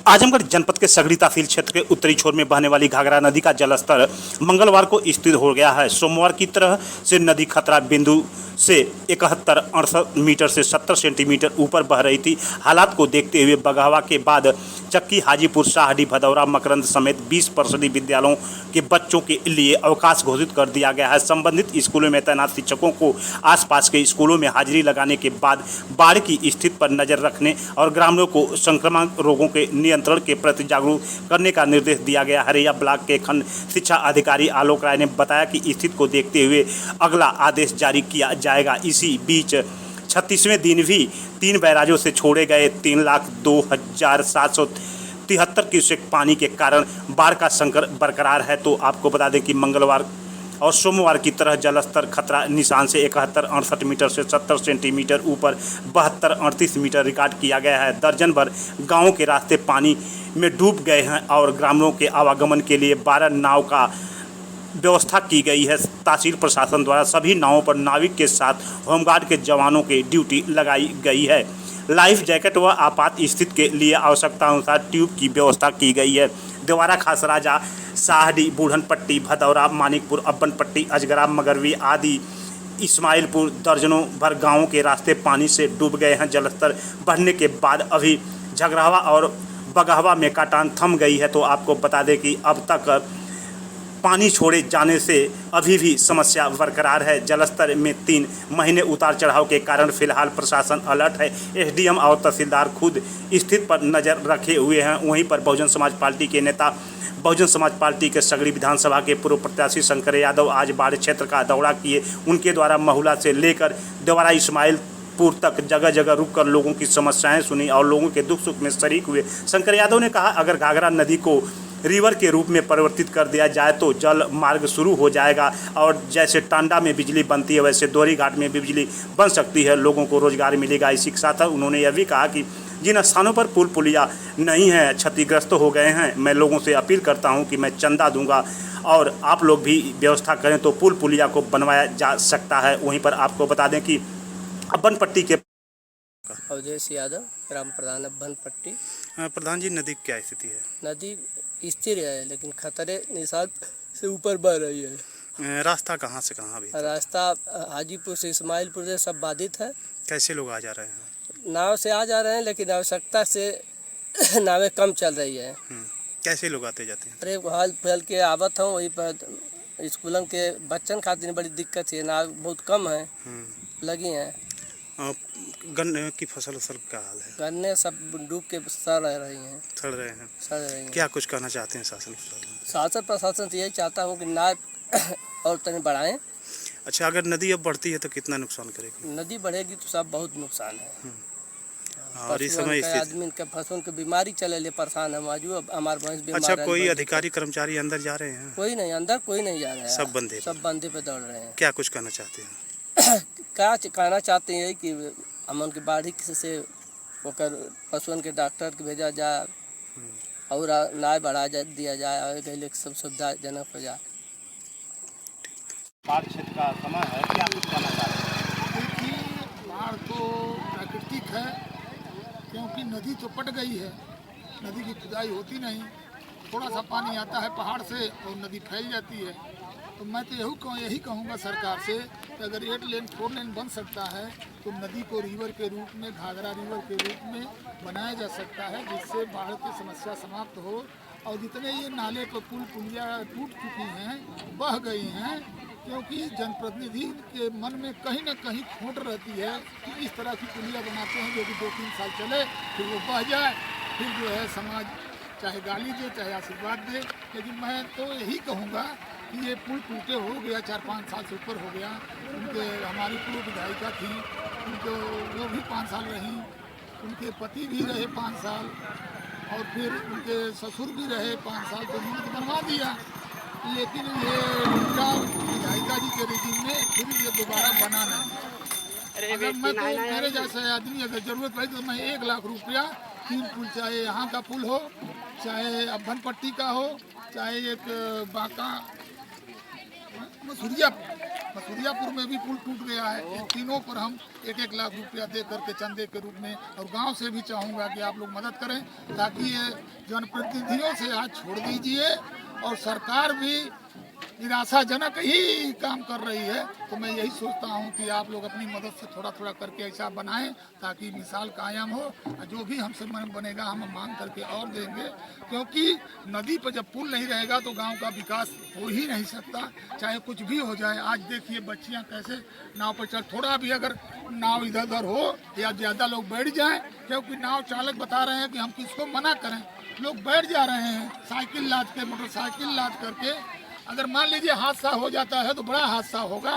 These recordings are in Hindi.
आजमगढ़ जनपद के सगड़ी तहसील क्षेत्र के उत्तरी छोर में बहने वाली घाघरा नदी का जलस्तर मंगलवार को स्थिर हो गया है। सोमवार की तरह से नदी खतरा बिंदु से 71-68 मीटर से 70 सेंटीमीटर ऊपर बह रही थी। हालात को देखते हुए बगहवा के बाद चक्की, हाजीपुर, शाहडी, भदौरा, मकरंद समेत 20% विद्यालयों के बच्चों के लिए अवकाश घोषित कर दिया गया है। संबंधित स्कूलों में तैनात शिक्षकों को आसपास के स्कूलों में हाजिरी लगाने के बाद बाढ़ की स्थिति पर नजर रखने और ग्रामीणों को संक्रामक रोगों के नियंत्रण के प्रति जागरूक करने का निर्देश दिया गया। हरैया ब्लॉक के खंड शिक्षा अधिकारी आलोक राय ने बताया कि स्थिति को देखते हुए अगला आदेश जारी किया जाएगा। इसी बीच 36वें दिन भी 3 बैराजों से छोड़े गए 3,02,773 क्यूसेक पानी के कारण बाढ़ का संकट बरकरार है। तो आपको बता दें कि मंगलवार और सोमवार की तरह जलस्तर खतरा निशान से 71-68 मीटर से 70 सेंटीमीटर ऊपर 72-38 मीटर रिकॉर्ड किया गया है। दर्जन भर गाँवों के रास्ते पानी में डूब गए हैं और ग्रामीणों के आवागमन के लिए 12 नाव का व्यवस्था की गई है। तहसील प्रशासन द्वारा सभी नावों पर नाविक के साथ होमगार्ड के जवानों की ड्यूटी लगाई गई है। लाइफ जैकेट व आपात स्थिति के लिए आवश्यकता अनुसार ट्यूब की व्यवस्था की गई है। देवारा, खासराजा, शाहडी, बूढ़न पट्टी, भदौरा, मानिकपुर, अब्बन पट्टी, अजगरा, मगरवी आदि इस्माइलपुर दर्जनों भर गांवों के रास्ते पानी से डूब गए हैं। जलस्तर बढ़ने के बाद अभी झगरावा और बगहवा में काटान थम गई है। तो आपको बता दें कि अब तक पानी छोड़े जाने से अभी भी समस्या बरकरार है। जलस्तर में 3 महीने उतार चढ़ाव के कारण फिलहाल प्रशासन अलर्ट है। एसडीएम और तहसीलदार खुद स्थिति पर नज़र रखे हुए हैं। वहीं पर बहुजन समाज पार्टी के नेता बहुजन समाज पार्टी के सगड़ी विधानसभा के पूर्व प्रत्याशी शंकर यादव आज बाढ़ क्षेत्र का दौरा किए। उनके द्वारा महुला से लेकर देवरा इस्माइलपुर तक जगह जगह रुककर लोगों की समस्याएं सुनी और लोगों के दुख सुख में शरीक हुए। शंकर यादव ने कहा, अगर घाघरा नदी को रिवर के रूप में परिवर्तित कर दिया जाए तो जल मार्ग शुरू हो जाएगा और जैसे टांडा में बिजली बनती है वैसे दोहरी घाट में भी बिजली बन सकती है। लोगों को रोजगार मिलेगा। इसी के साथ उन्होंने यह भी कहा कि जिन स्थानों पर पुल पुलिया नहीं है, क्षतिग्रस्त हो गए हैं, मैं लोगों से अपील करता हूं कि मैं चंदा दूंगा और आप लोग भी व्यवस्था करें तो पुल पुलिया को बनवाया जा सकता है। वहीं पर आपको बता दें कि अब्बन पट्टी के अवधेश यादव, ग्राम प्रधान अब्बन पट्टी। प्रधान जी, नदी क्या स्थिति है? नदी स्थिर है लेकिन खतरे निशान से ऊपर बह रही है। रास्ता कहाँ से कहाँ भी? रास्ता हाजीपुर से इस्माइलपुर से सब बाधित है। कैसे लोग आ जा रहे हैं? नाव से आ जा रहे हैं लेकिन आवश्यकता से नावें कम चल रही है। कैसे लोग आते जाते हैं? अरे हाल फिलहाल के आवत हूँ, वहीं पर स्कूलों के बच्चन खातिर बड़ी दिक्कत है। नाव बहुत कम है लगी हैं। गन्ने की फसल का हाल है? गन्ने सब डूब के सड़ रही हैं। सड़ रहे हैं। क्या कुछ कहना चाहते हैं शासन प्रशासन से यही चाहता हूँ कि नाव और तनी बढ़ाएं। अच्छा, अगर नदी अब बढ़ती है तो कितना नुकसान करेगी? नदी बढ़ेगी तो सब बहुत नुकसान है। और इस समय आदमी का फसलों की बीमारी चले ले परेशान है। माजू हमारे भैंस बीमार। अच्छा, कोई अधिकारी कर्मचारी अंदर जा रहे हैं? कोई नहीं, अंदर कोई नहीं जा रहा है। सब बंदे पे दौड़ रहे हैं। क्या कुछ कहना चाहते हैं? क्या कहना चाहते हैं कि हमन की बाढ़ी से होकर पशुओं के डॉक्टर के भेजा जाए और नाव बढ़ा दिया जाए और गैले सब सुविधाजनक हो जाए। बाढ़ क्षेत्र का समय है, क्या कुछ कहना चाहते हैं? बाढ़ तो प्राकृतिक है क्योंकि नदी तो पट गई है। नदी की खुदाई होती नहीं, थोड़ा सा पानी आता है पहाड़ से और नदी फैल जाती है। तो मैं तो यही कहूँगा सरकार से कि अगर 8 लेन 4 लेन बन सकता है तो नदी को रिवर के रूप में, घाघरा रिवर के रूप में बनाया जा सकता है, जिससे बाढ़ की समस्या समाप्त हो। और जितने ये नाले पर पुल पुलिया टूट चुकी हैं, बह गई हैं, क्योंकि जनप्रतिनिधि के मन में कहीं ना कहीं खोट रहती है कि इस तरह की पुलिया बनाते हैं जो कि 2-3 साल चले फिर वो बह जाए, फिर जो है समाज चाहे गाली दे चाहे आशीर्वाद दे। लेकिन मैं तो यही कहूँगा कि ये पुल टूटे हो गया, 4-5 साल से ऊपर हो गया। उनके हमारी पूर्व विधायिका थी, उनको वो भी 5 साल रहीं, उनके पति भी रहे 5 साल और फिर उनके ससुर भी रहे 5 साल, तो उन्होंने तो बनवा दिया। लेकिन ये उनका विधायिका जी के रिजीम में फिर ये दोबारा बना नहीं। अगर मैं तो मेरे जैसे आदमी अगर जरूरत पड़ी तो मैं 1 लाख रुपया 3 पुल, चाहे यहाँ का पुल हो, चाहे अब्बन पट्टी का हो, चाहे एक बाका मसूरिया मसूरियापुर में भी पुल टूट गया है। इन तीनों पर हम 1-1 लाख रुपया दे करके चंदे के रूप में, और गांव से भी चाहूँगा कि आप लोग मदद करें, ताकि ये जनप्रतिनिधियों से हाथ छोड़ दीजिए, और सरकार भी निराशाजनक ही काम कर रही है। तो मैं यही सोचता हूँ कि आप लोग अपनी मदद से थोड़ा थोड़ा करके ऐसा बनाएं ताकि मिसाल कायम हो। जो भी हमसे बनेगा हम मांग करके और देंगे, क्योंकि नदी पर जब पुल नहीं रहेगा तो गांव का विकास हो ही नहीं सकता, चाहे कुछ भी हो जाए। आज देखिए बच्चियाँ कैसे नाव पर चल, थोड़ा भी अगर नाव इधर उधर हो या ज़्यादा लोग बैठ जाएँ, क्योंकि नाव चालक बता रहे हैं कि हम किसको मना करें, लोग बैठ जा रहे हैं साइकिल लाद के, मोटरसाइकिल लाद करके। अगर मान लीजिए हादसा हो जाता है तो बड़ा हादसा होगा,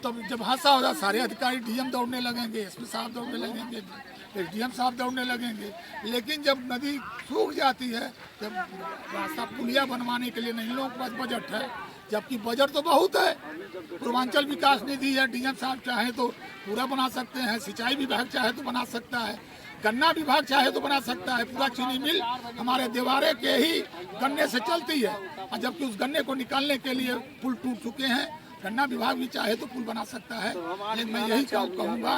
तो जब हादसा हो जाए सारे अधिकारी डीएम दौड़ने लगेंगे, एसपी साहब दौड़ने लगेंगे, एसडीएम साहब दौड़ने लगेंगे। लेकिन जब नदी सूख जाती है, जब रास्ता पुलिया बनवाने के लिए नहीं लोगों के पास बजट है, जबकि बजट तो बहुत है। पूर्वांचल विकास निधि है, डीएम साहब चाहे तो पूरा बना सकते हैं, सिंचाई विभाग चाहे तो बना सकता है, गन्ना विभाग चाहे तो बना सकता है। पूरा चीनी मिल हमारे देवारे के ही गन्ने से चलती है, और जबकि उस गन्ने को निकालने के लिए पुल टूट चुके हैं। गन्ना विभाग भी चाहे तो पुल बना सकता है। लेकिन मैं यही कहूँगा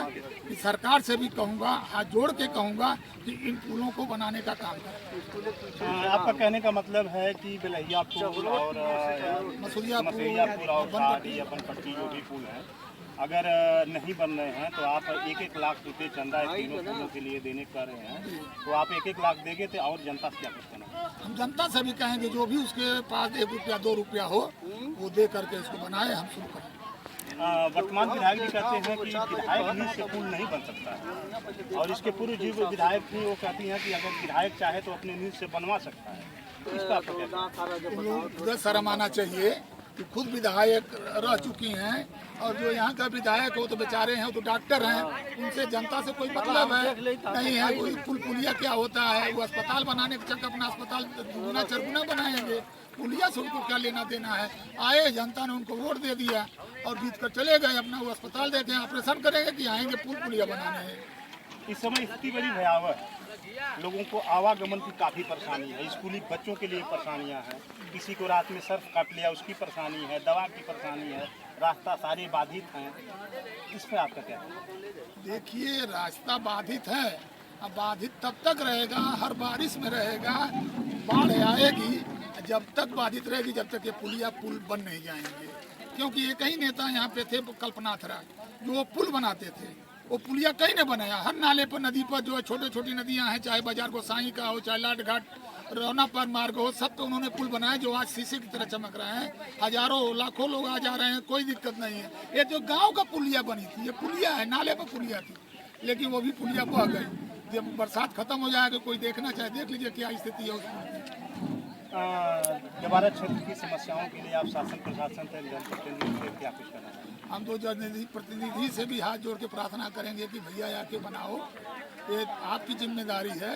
कि सरकार से भी कहूँगा, हाथ जोड़ के कहूँगा कि इन पुलों को बनाने का काम करें। आपका कहने का मतलब है कि बेलहियापुर और मसूरियापुर और घाटी या बनपट्टी जो भी पुल है, अगर नहीं बन रहे हैं तो आप 1-1 लाख रुपये चंदा तीनों पुलों के लिए देने कर रहे हैं, तो आप 1-1 लाख देंगे तो और जनता से क्या करते हैं? हम जनता से भी कहेंगे जो भी उसके पास 1 रुपया 2 रुपया हो वो दे करके इसको बनाए, हम शुरू करें। वर्तमान विधायक भी कहते हैं कि विधायक निधि से पुल नहीं बन सकता है, और इसके पूर्व जो विधायक थी वो कहती हैं कि अगर विधायक चाहे तो अपने निधि से बनवा सकता है। तो इसका आपका क्या? शर्म आना चाहिए कि खुद विधायक रह चुकी हैं, और जो यहाँ का विधायक हो तो बेचारे हैं, तो डॉक्टर हैं, उनसे जनता से कोई मतलब है नहीं है। कोई पुलिया क्या होता है, वो अस्पताल बनाने के चक्कर अपना अस्पताल दुगुना चरगुना बनाएंगे, पुलिया से उनको क्या लेना देना है। आए जनता ने उनको वोट दे दिया और जीत कर चले गए, अपना वो अस्पताल देखें, ऑपरेशन करेंगे कि आएंगे पुलिया बनाने हैं। इस समय स्थिति बड़ी भयावह है, लोगों को आवागमन की काफ़ी परेशानी है, स्कूली बच्चों के लिए परेशानियां हैं, किसी को रात में सर्फ काट लिया उसकी परेशानी है, दवा की परेशानी है, रास्ता सारे बाधित हैं। इस पर आपका क्या है? देखिए रास्ता बाधित है, अब बाधित तब तक रहेगा, हर बारिश में रहेगा, बाढ़ आएगी, जब तक बाधित रहेगी जब तक ये पुल बन नहीं जाएंगे। क्योंकि एक ही नेता यहाँ पे थे कल्पनाथ राय, जो वो पुल बनाते थे, वो पुलिया कहीं ने बनाया। हर नाले पर नदी पर जो है छोटी छोटी नदियाँ हैं, चाहे बाजार गोसाई का हो, चाहे लाट घाट रौना पर मार्ग हो, सब तो उन्होंने पुल बनाए जो आज शीशे की तरह चमक रहे हैं। हजारों लाखों लोग आ जा रहे हैं, कोई दिक्कत नहीं है। ये जो गांव का पुलिया बनी थी, ये पुलिया है, नाले पर पुलिया थी, लेकिन वो भी पुलिया बह गई। जब बरसात खत्म हो जाएगा, कोई देखना चाहे देख लीजिए क्या स्थिति है उसमें। जवारा क्षेत्र की समस्याओं के लिए आप शासन प्रशासन से जनप्रतिनिधि से क्या कुछ करना है? हम तो जनप्रतिनिधि से भी हाथ जोड़ के प्रार्थना करेंगे कि भैया आके बनाओ, ये आपकी जिम्मेदारी है।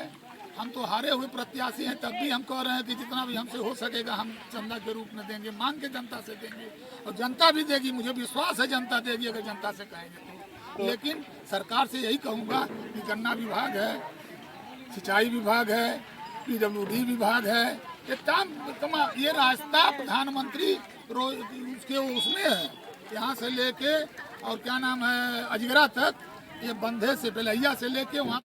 हम तो हारे हुए प्रत्याशी हैं, तब भी हम कह रहे हैं कि जितना भी हमसे हो सकेगा हम चंदा के रूप में देंगे, मांग के जनता से देंगे, और जनता भी देगी, मुझे विश्वास है जनता देगी अगर जनता से कहेंगे तो। लेकिन सरकार से यही कहूँगा कि गन्ना विभाग है, सिंचाई विभाग है, PWD विभाग है, ये रास्ता प्रधानमंत्री उसके उसमें है, यहाँ से लेके और क्या नाम है अजगरा तक, ये बंधे से बेलहिया से लेके वहाँ